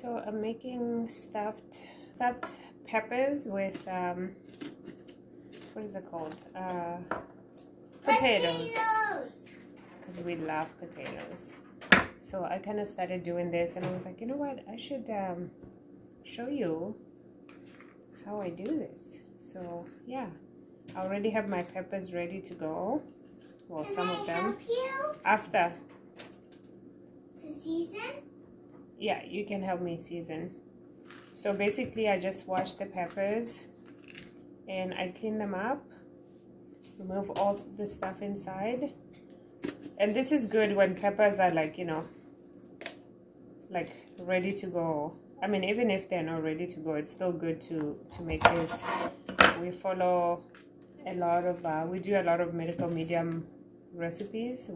So I'm making stuffed peppers with what is it called? Potatoes. Because we love potatoes. So I kind of started doing this, and I was like, you know what? I should show you how I do this. So yeah, I already have my peppers ready to go. Well, some of them. After. To season? Yeah, you can help me season. So basically I just wash the peppers and I clean them up, remove all the stuff inside. And this is good when peppers are like, you know, like ready to go. I mean, even if they're not ready to go, it's still good to make this. We follow a lot of we do a lot of medical medium recipes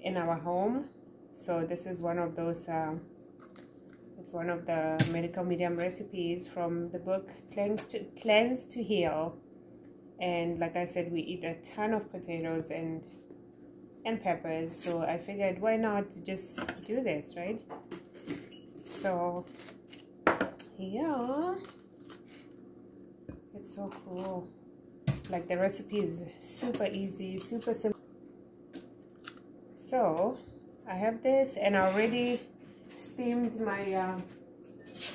in our home. So this is one of those, it's one of the medical medium recipes from the book Cleanse to Heal. And like I said, we eat a ton of potatoes and peppers. So I figured, why not just do this, right? So yeah, it's so cool. Like the recipe is super easy, super simple. So I have this, and I already steamed my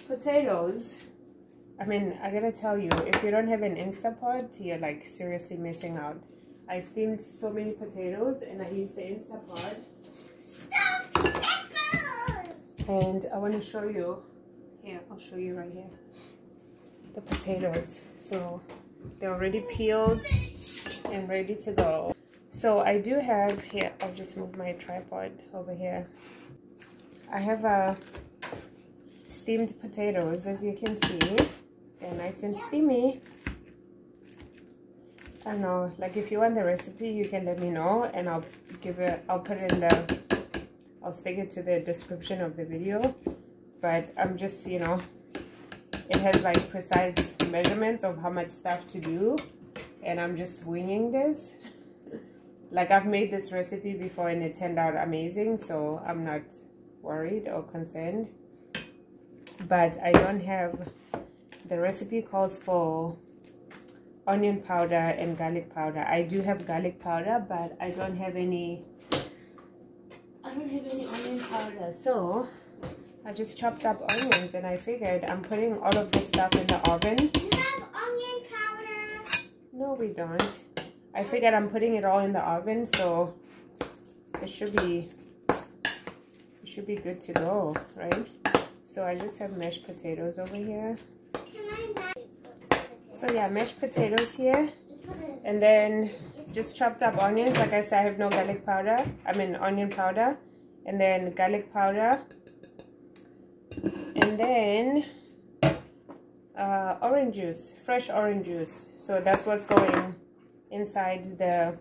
potatoes. I mean, I gotta tell you, if you don't have an Instapot, you're like seriously missing out. I steamed so many potatoes, and I used the Instapot. Stuffed peppers! And I want to show you, here, I'll show you right here, the potatoes. So they're already peeled and ready to go. So I do have here, I'll just move my tripod over here. I have steamed potatoes, as you can see. They're nice and steamy. I don't know, like if you want the recipe, you can let me know, and I'll put it in I'll stick it to the description of the video. But I'm just, you know, it has like precise measurements of how much stuff to do, and I'm just winging this. Like I've made this recipe before and it turned out amazing, so I'm not worried or concerned. But I don't have, the recipe calls for onion powder and garlic powder. I do have garlic powder, but I don't have any onion powder. So I just chopped up onions, and I figured I'm putting all of this stuff in the oven. You have onion powder? No, we don't. I figured I'm putting it all in the oven, so it should be good to go, right? So I just have mashed potatoes over here. So yeah, mashed potatoes here, and then just chopped up onions. Like I said, I have no garlic powder. I mean onion powder, and then garlic powder, and then orange juice, fresh orange juice. So that's what's going inside the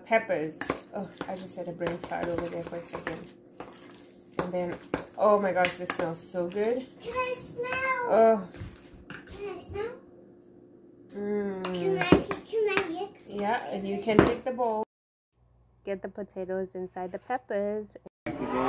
peppers. Oh, I just had a brain fart over there for a second. And then, oh my gosh, this smells so good. Can I smell? Oh. Can I smell? Mmm. Can I lick? Yeah, and you can pick the bowl. Get the potatoes inside the peppers. Thank you, baby.